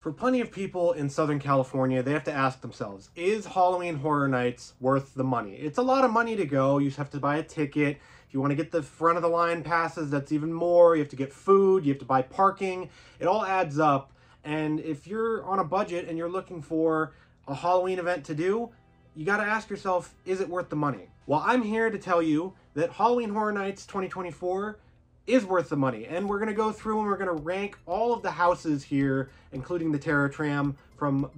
For plenty of people in Southern California, they have to ask themselves, is Halloween Horror Nights worth the money? It's a lot of money to go. You have to buy a ticket. If you want to get the front of the line passes, that's even more. You have to get food. You have to buy parking. It all adds up. And if you're on a budget and you're looking for a Halloween event to do, you got to ask yourself, is it worth the money? Well, I'm here to tell you that Halloween Horror Nights 2024 is worth the money, and we're going to go through and we're going to rank all of the houses here, including the Terror Tram, from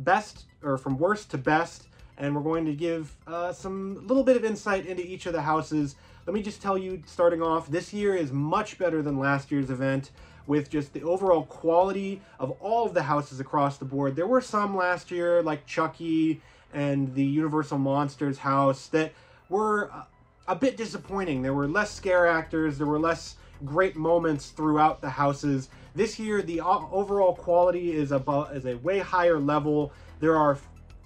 worst to best, and we're going to give some little bit of insight into each of the houses. Let me just tell you, starting off, this year is much better than last year's event, with just the overall quality of all of the houses across the board. There were some last year, like Chucky and the Universal Monsters house, that were a bit disappointing. There were less scare actors, there were less great moments throughout the houses. This year, the overall quality is a way higher level. There are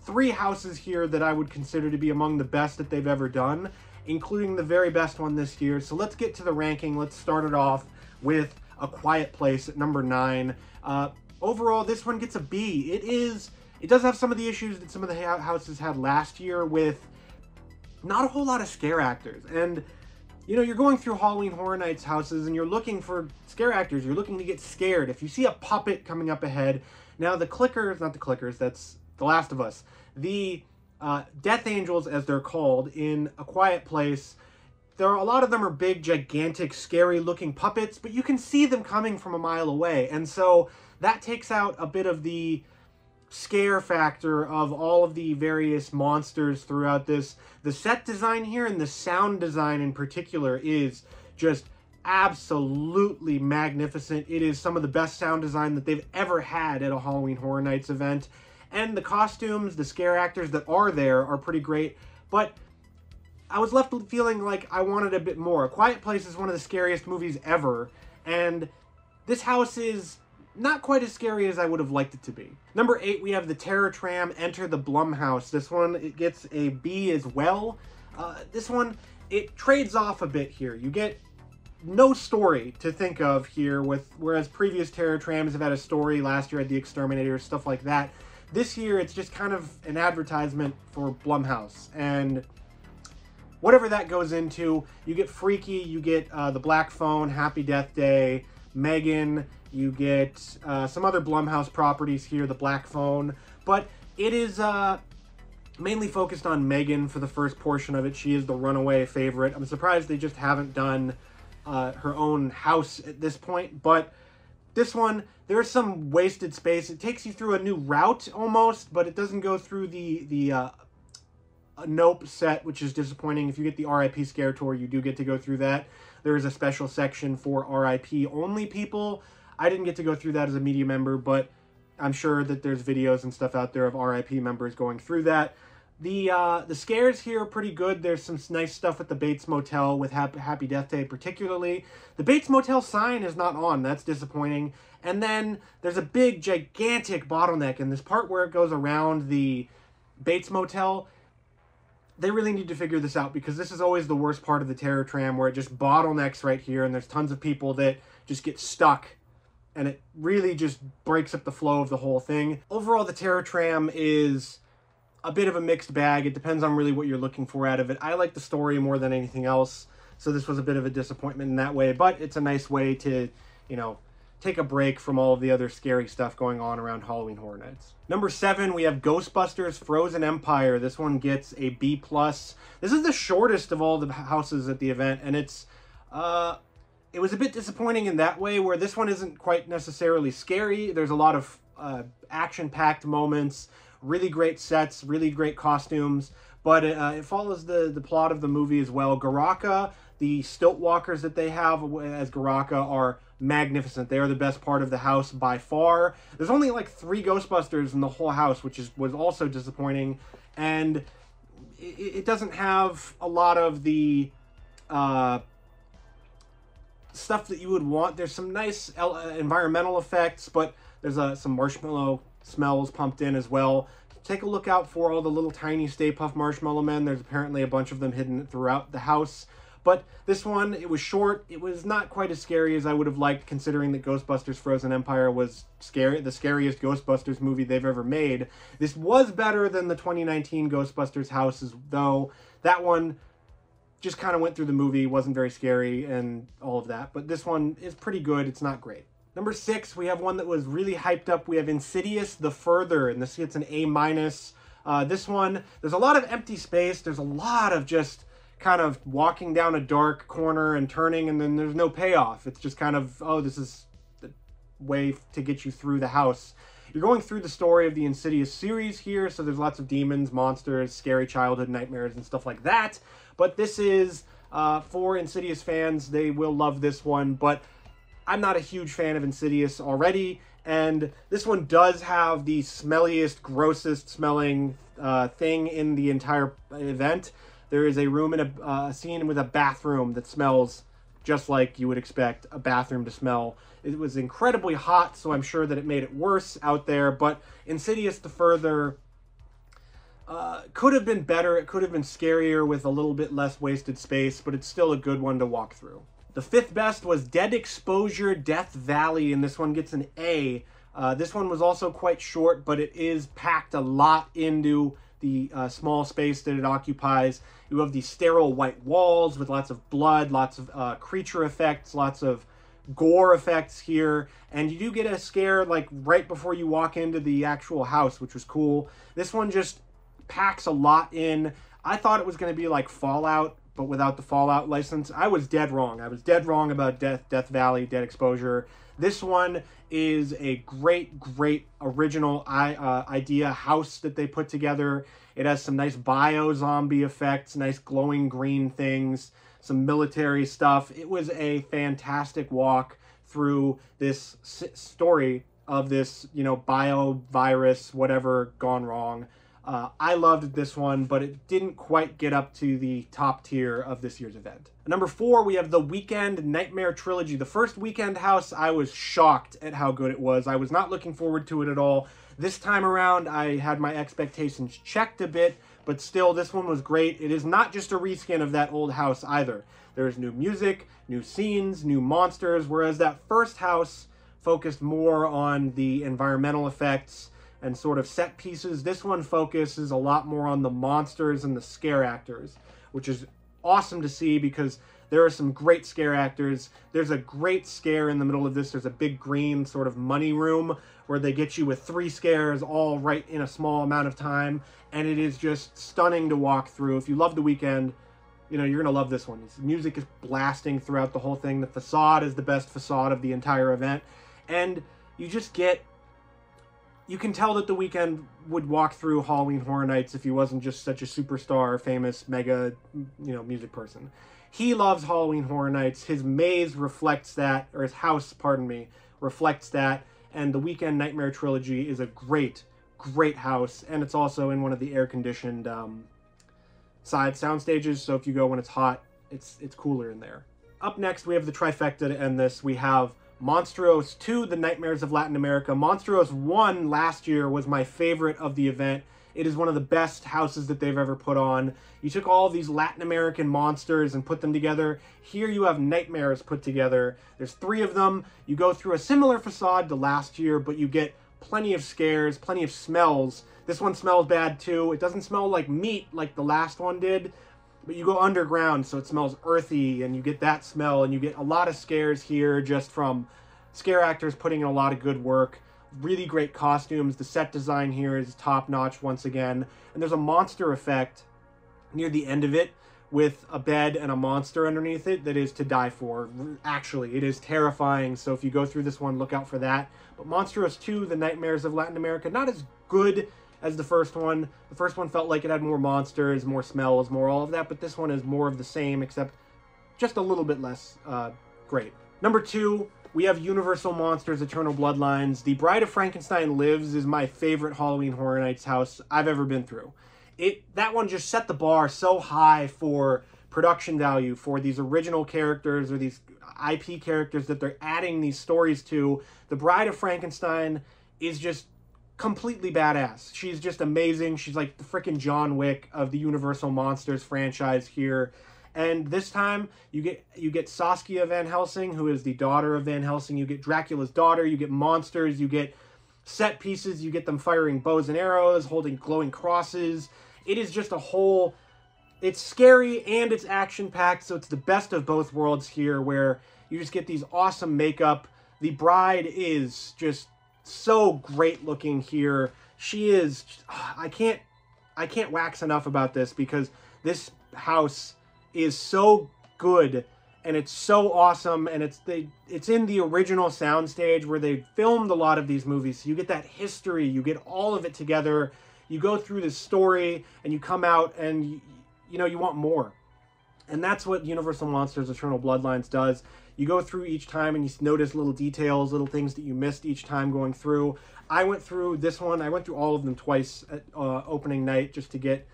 3 houses here that I would consider to be among the best that they've ever done, including the very best one this year. So let's get to the ranking. Let's start it off with A Quiet Place at number 9. Overall, this one gets a B. It does have some of the issues that some of the houses had last year, with not a whole lot of scare actors. And you know, you're going through Halloween Horror Nights houses and you're looking for scare actors. You're looking to get scared. If you see a puppet coming up ahead, now the clickers, not the clickers, that's The Last of Us. The Death Angels, as they're called, in A Quiet Place, a lot of them are big, gigantic, scary-looking puppets, but you can see them coming from a mile away. And so that takes out a bit of the scare factor of all of the various monsters throughout this. The set design here and the sound design in particular is just absolutely magnificent. It is some of the best sound design that they've ever had at a Halloween Horror Nights event. And the costumes, the scare actors that are there are pretty great, but I was left feeling like I wanted a bit more. A Quiet Place is one of the scariest movies ever, and this house is not quite as scary as I would have liked it to be. Number 8, we have the Terror Tram, Enter the Blumhouse. This one, it gets a B as well. This one, it trades off a bit here. You get no story to think of here, whereas previous Terror Trams have had a story. Last year had The Exterminator, stuff like that. This year, it's just kind of an advertisement for Blumhouse. And whatever that goes into, you get Freaky, you get The Black Phone, Happy Death Day, Megan, you get some other Blumhouse properties here, The Black Phone, but it is mainly focused on Megan for the first portion of it. She is the runaway favorite. I'm surprised they just haven't done her own house at this point, but this one, there's some wasted space. It takes you through a new route almost, but it doesn't go through the Nope set, which is disappointing. If you get the RIP Scare Tour, you do get to go through that. There is a special section for RIP only people. I didn't get to go through that as a media member, but I'm sure that there's videos and stuff out there of RIP members going through that. The scares here are pretty good. There's some nice stuff at the Bates Motel with Happy Death Day particularly. The Bates Motel sign is not on. That's disappointing. And then there's a big, gigantic bottleneck in this part where it goes around the Bates Motel. They really need to figure this out, because this is always the worst part of the Terror Tram, where it just bottlenecks right here and there's tons of people that just get stuck, and it really just breaks up the flow of the whole thing. Overall, the Terror Tram is a bit of a mixed bag. It depends on really what you're looking for out of it. I like the story more than anything else, so this was a bit of a disappointment in that way, but it's a nice way to, you know, take a break from all of the other scary stuff going on around Halloween Horror Nights. Number 7, we have Ghostbusters Frozen Empire. This one gets a B+. This is the shortest of all the houses at the event, and it was a bit disappointing in that way, where this one isn't quite necessarily scary. There's a lot of action-packed moments, really great sets, really great costumes, but it follows the plot of the movie as well. Garaka, the stilt walkers that they have as Garaka, are magnificent. They are the best part of the house by far. There's only like 3 Ghostbusters in the whole house, which was also disappointing, and it doesn't have a lot of the stuff that you would want. There's some nice environmental effects, but there's some marshmallow smells pumped in as well. Take a look out for all the little tiny Stay Puft Marshmallow Men. There's apparently a bunch of them hidden throughout the house. But this one, it was short. It was not quite as scary as I would have liked, considering that Ghostbusters Frozen Empire was the scariest Ghostbusters movie they've ever made. This was better than the 2019 Ghostbusters houses, though that one just kind of went through the movie, wasn't very scary and all of that. But this one is pretty good. It's not great. Number 6, we have one that was really hyped up. We have Insidious The Further, and this gets an A-. This one, there's a lot of empty space. There's a lot of just kind of walking down a dark corner and turning, and then there's no payoff. It's just kind of, oh, this is the way to get you through the house. You're going through the story of the Insidious series here, so there's lots of demons, monsters, scary childhood nightmares, and stuff like that. But this is, for Insidious fans, they will love this one, but I'm not a huge fan of Insidious already, and this one does have the smelliest, grossest smelling thing in the entire event. There is a room in a scene with a bathroom that smells just like you would expect a bathroom to smell. It was incredibly hot, so I'm sure that it made it worse out there, but Insidious The Further could have been better. It could have been scarier with a little bit less wasted space, but it's still a good one to walk through. The 5th best was Dead Exposure Death Valley, and this one gets an A. This one was also quite short, but it is packed a lot into the small space that it occupies. You have these sterile white walls with lots of blood, lots of creature effects, lots of gore effects here, and you do get a scare like right before you walk into the actual house, which was cool. This one just packs a lot in. I thought it was going to be like Fallout, but without the Fallout license. I was dead wrong. I was dead wrong about Death Valley, Dead Exposure. This one is a great original idea house that they put together. It has some nice bio-zombie effects, nice glowing green things, some military stuff. It was a fantastic walk through this story of this, you know, bio-virus, whatever, gone wrong. I loved this one, but it didn't quite get up to the top tier of this year's event. Number 4, we have the Weekend Nightmare Trilogy. The first Weekend house, I was shocked at how good it was. I was not looking forward to it at all. This time around, I had my expectations checked a bit, but still, this one was great. It is not just a reskin of that old house either. There's new music, new scenes, new monsters, whereas that first house focused more on the environmental effects and sort of set pieces. This one focuses a lot more on the monsters and the scare actors, which is awesome to see because there are some great scare actors. There's a great scare in the middle of this. There's a big green sort of money room where they get you with 3 scares all right in a small amount of time, and it is just stunning to walk through. If you love The Weeknd, you know, you're going to love this one. The music is blasting throughout the whole thing. The facade is the best facade of the entire event, and you just get... You can tell that The Weeknd would walk through Halloween Horror Nights if he wasn't just such a superstar, famous, mega, you know, music person. He loves Halloween Horror Nights. His maze reflects that, or his house, pardon me, reflects that. And The Weeknd Nightmare Trilogy is a great house. And it's also in one of the air-conditioned side sound stages. So if you go when it's hot, it's cooler in there. Up next, we have the trifecta to end this. We have Monstros II, The Nightmares of Latin America. Monstros 1 last year was my favorite of the event. It is one of the best houses that they've ever put on. You took all of these Latin American monsters and put them together. Here you have nightmares put together. There's 3 of them. You go through a similar facade to last year, but you get plenty of scares, plenty of smells. This one smells bad too. It doesn't smell like meat like the last one did, but you go underground, so it smells earthy, and you get that smell, and you get a lot of scares here just from scare actors putting in a lot of good work. Really great costumes. The set design here is top-notch once again. And there's a monster effect near the end of it with a bed and a monster underneath it that is to die for. Actually, it is terrifying, so if you go through this one, look out for that. But Monstros II, The Nightmares of Latin America, not as good as the first one. The first one felt like it had more monsters, more smells, more all of that, but this one is more of the same, except just a little bit less great. Number 2, we have Universal Monsters Eternal Bloodlines. The Bride of Frankenstein Lives is my favorite Halloween Horror Nights house I've ever been through. That one just set the bar so high for production value, for these original characters or these IP characters that they're adding these stories to. The Bride of Frankenstein is just completely badass. She's just amazing. She's like the freaking John Wick of the Universal Monsters franchise here. And this time you get Saskia Van Helsing, who is the daughter of Van Helsing. You get Dracula's daughter. You get monsters. You get set pieces. You get them firing bows and arrows, holding glowing crosses. It is just a whole... It's scary and it's action-packed, so it's the best of both worlds here, where you just get these awesome makeup. The bride is just so great looking here. She is... I can't wax enough about this, because this house is so good and it's so awesome, and it's in the original soundstage where they filmed a lot of these movies. So you get that history, you get all of it together. You go through this story and you come out and you know you want more. And that's what Universal Monsters Eternal Bloodlines does. You go through each time and you notice little details, little things that you missed each time going through. I went through this one. I went through all of them twice at opening night, just to get,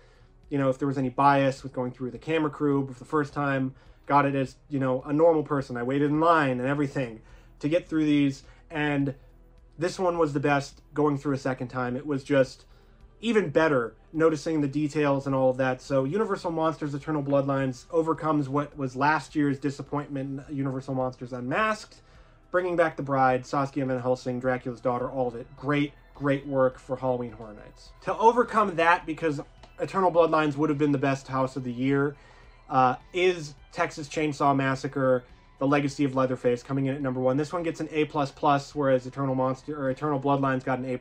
you know, if there was any bias with going through the camera crew. But the first time, got it as, you know, a normal person. I waited in line and everything to get through these. And this one was the best going through a second time. It was just even better, noticing the details and all of that. So Universal Monsters Eternal Bloodlines overcomes what was last year's disappointment in Universal Monsters Unmasked, bringing back the bride, Saskia Van Helsing, Dracula's daughter, all of it. Great, great work for Halloween Horror Nights. To overcome that, because Eternal Bloodlines would have been the best house of the year, is Texas Chainsaw Massacre, The Legacy of Leatherface, coming in at number 1. This one gets an A++, whereas Eternal Bloodlines got an A+.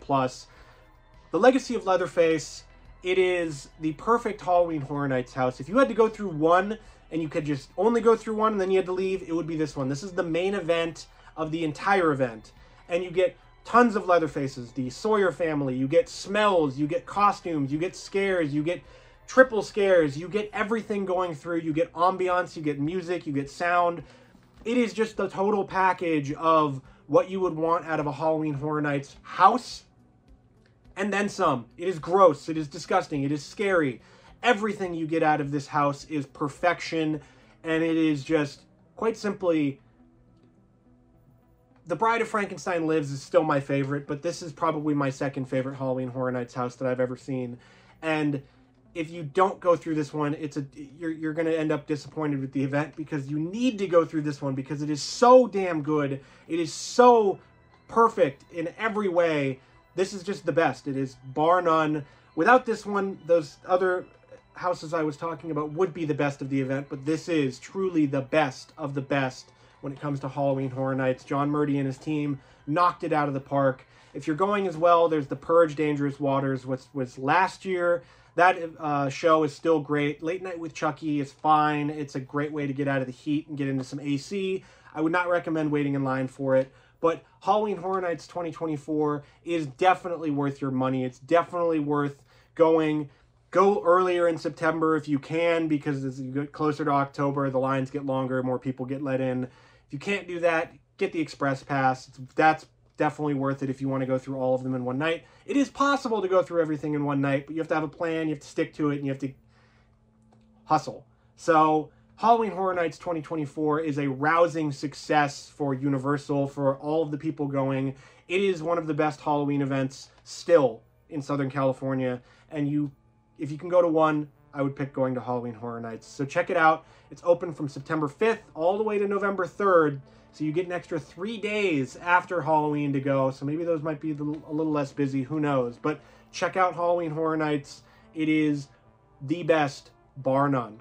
The Legacy of Leatherface, it is the perfect Halloween Horror Nights house. If you had to go through one, and you could just only go through one and then you had to leave, it would be this one. This is the main event of the entire event. And you get tons of Leatherfaces, the Sawyer family, you get smells, you get costumes, you get scares, you get triple scares, you get everything going through, you get ambiance, you get music, you get sound. It is just the total package of what you would want out of a Halloween Horror Nights house, and then some. It is gross, it is disgusting, it is scary. Everything you get out of this house is perfection, and it is just, quite simply, The Bride of Frankenstein Lives is still my favorite, but this is probably my second favorite Halloween Horror Nights house that I've ever seen. And if you don't go through this one, you're going to end up disappointed with the event, because you need to go through this one, because it is so damn good. It is so perfect in every way. This is just the best. It is bar none. Without this one, those other houses I was talking about would be the best of the event, but this is truly the best of the best when it comes to Halloween Horror Nights. John Murdy and his team knocked it out of the park. If you're going as well, there's The Purge Dangerous Waters, which was last year. That show is still great. Late Night with Chucky is fine. It's a great way to get out of the heat and get into some AC. I would not recommend waiting in line for it. But Halloween Horror Nights 2024 is definitely worth your money. It's definitely worth going. Go earlier in September if you can, because as you get closer to October, the lines get longer, more people get let in. If you can't do that, get the Express Pass. That's definitely worth it if you want to go through all of them in one night. It is possible to go through everything in one night, but you have to have a plan, you have to stick to it, and you have to hustle. So Halloween Horror Nights 2024 is a rousing success for Universal, for all of the people going. It is one of the best Halloween events still in Southern California, and if you can go to one, I would pick going to Halloween Horror Nights. So check it out. It's open from September 5th all the way to November 3rd, so you get an extra 3 days after Halloween to go. So maybe those might be a little less busy, who knows. But check out Halloween Horror Nights. It is the best, bar none.